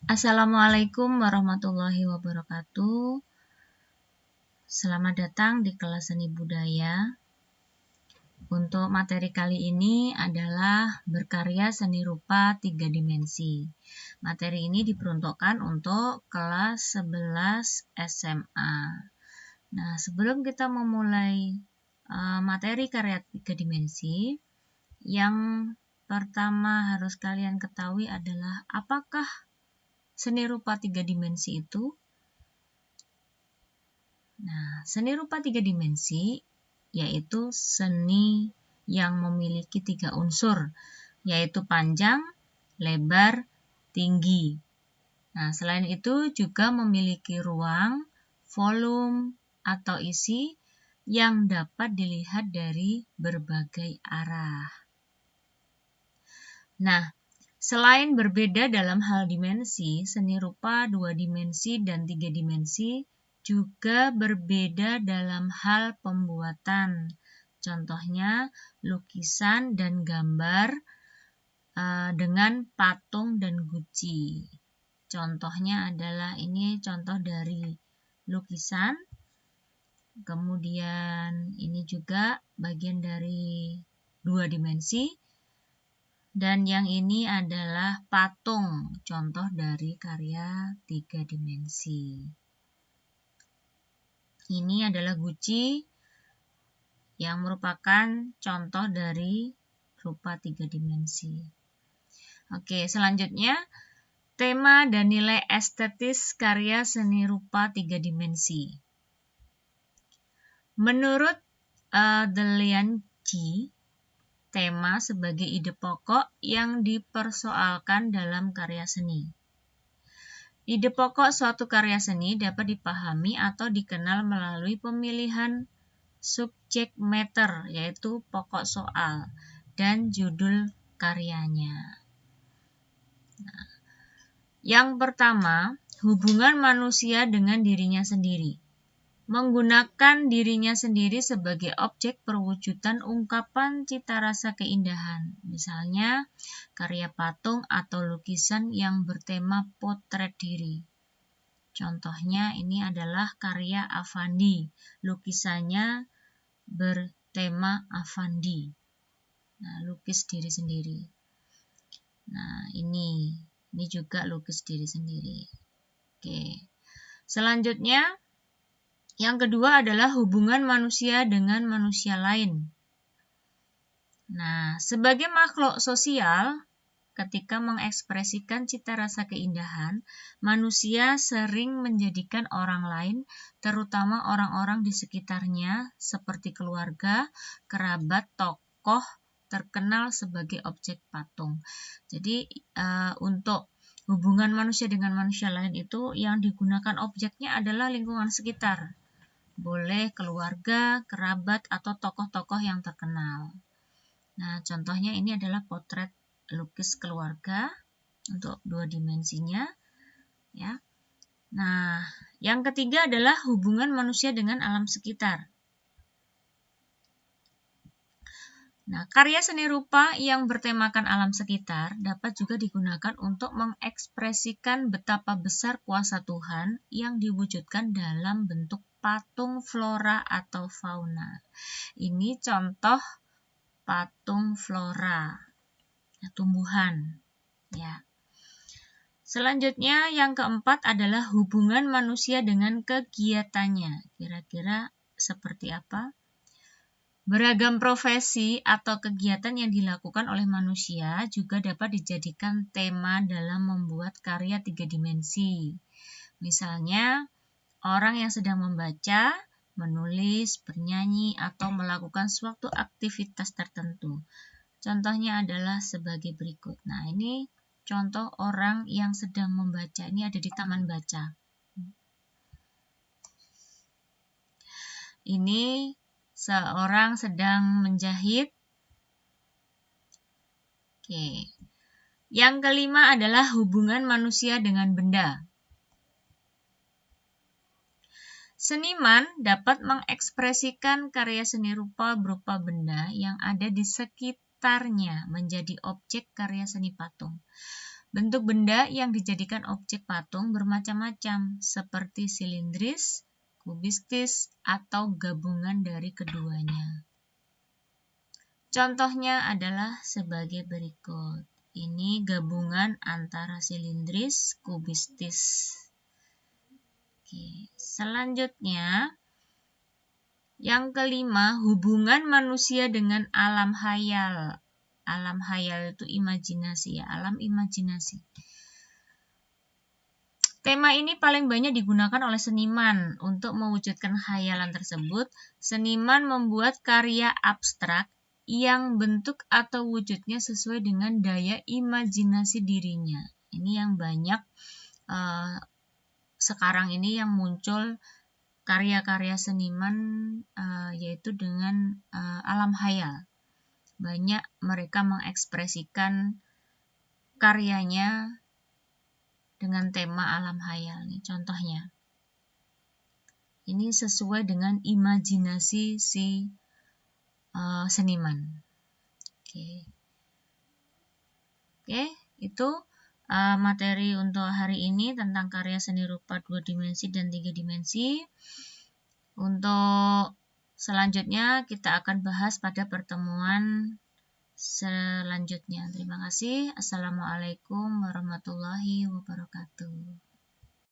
Assalamualaikum warahmatullahi wabarakatuh. Selamat datang di kelas seni budaya. Untuk materi kali ini adalah berkarya seni rupa 3 dimensi. Materi ini diperuntukkan untuk kelas 11 SMA. Nah, sebelum kita memulai materi karya 3 dimensi, yang pertama harus kalian ketahui adalah apakah seni rupa 3 dimensi itu? Nah, seni rupa 3 dimensi yaitu seni yang memiliki 3 unsur, yaitu panjang, lebar, tinggi. Nah, selain itu juga memiliki ruang, volume, atau isi yang dapat dilihat dari berbagai arah. Nah, selain berbeda dalam hal dimensi, seni rupa 2 dimensi dan 3 dimensi juga berbeda dalam hal pembuatan. Contohnya lukisan dan gambar dengan patung dan guci. Contohnya adalah ini contoh dari lukisan. Kemudian ini juga bagian dari 2 dimensi. Dan yang ini adalah patung, contoh dari karya 3 dimensi. Ini adalah guci yang merupakan contoh dari rupa 3 dimensi. Oke, selanjutnya tema dan nilai estetis karya seni rupa 3 dimensi. Menurut Delianji, tema sebagai ide pokok yang dipersoalkan dalam karya seni. Ide pokok suatu karya seni dapat dipahami atau dikenal melalui pemilihan subject matter, yaitu pokok soal, dan judul karyanya. Nah, yang pertama, hubungan manusia dengan dirinya sendiri. Menggunakan dirinya sendiri sebagai objek perwujudan ungkapan cita rasa keindahan. Misalnya, karya patung atau lukisan yang bertema potret diri. Contohnya ini adalah karya Affandi. Lukisannya bertema Affandi. Nah, lukis diri sendiri. Nah, ini juga lukis diri sendiri. Oke. Selanjutnya, yang kedua adalah hubungan manusia dengan manusia lain. Nah, sebagai makhluk sosial, ketika mengekspresikan cita rasa keindahan, manusia sering menjadikan orang lain, terutama orang-orang di sekitarnya, seperti keluarga, kerabat, tokoh, terkenal sebagai objek patung. Jadi, untuk hubungan manusia dengan manusia lain itu yang digunakan objeknya adalah lingkungan sekitar. Boleh keluarga, kerabat, atau tokoh-tokoh yang terkenal. Nah, contohnya ini adalah potret lukis keluarga untuk 2 dimensinya. Ya. Nah, yang ketiga adalah hubungan manusia dengan alam sekitar. Nah, karya seni rupa yang bertemakan alam sekitar dapat juga digunakan untuk mengekspresikan betapa besar kuasa Tuhan yang diwujudkan dalam bentuk patung flora atau fauna. Ini contoh patung flora, tumbuhan. Ya. Selanjutnya yang keempat adalah hubungan manusia dengan kegiatannya. Kira-kira seperti apa? Beragam profesi atau kegiatan yang dilakukan oleh manusia juga dapat dijadikan tema dalam membuat karya 3 dimensi. Misalnya, orang yang sedang membaca, menulis, bernyanyi, atau melakukan suatu aktivitas tertentu. Contohnya adalah sebagai berikut. Nah, ini contoh orang yang sedang membaca. Ini ada di taman baca. Ini seorang sedang menjahit. Oke. Yang kelima adalah hubungan manusia dengan benda. Seniman dapat mengekspresikan karya seni rupa berupa benda yang ada di sekitarnya menjadi objek karya seni patung. Bentuk benda yang dijadikan objek patung bermacam-macam, seperti silindris, kubistis, atau gabungan dari keduanya. Contohnya adalah sebagai berikut. Ini gabungan antara silindris, kubistis. Oke, selanjutnya, yang kelima, hubungan manusia dengan alam hayal. Alam hayal itu imajinasi ya, alam imajinasi. Tema ini paling banyak digunakan oleh seniman untuk mewujudkan khayalan tersebut. Seniman membuat karya abstrak yang bentuk atau wujudnya sesuai dengan daya imajinasi dirinya. Ini yang banyak sekarang ini yang muncul karya-karya seniman yaitu dengan alam hayal. Banyak mereka mengekspresikan karyanya dengan tema alam hayal nih contohnya. Ini sesuai dengan imajinasi si seniman. Oke, itu materi untuk hari ini tentang karya seni rupa 2 dimensi dan 3 dimensi. Untuk selanjutnya kita akan bahas pada pertemuan selanjutnya. Terima kasih. Assalamualaikum warahmatullahi wabarakatuh.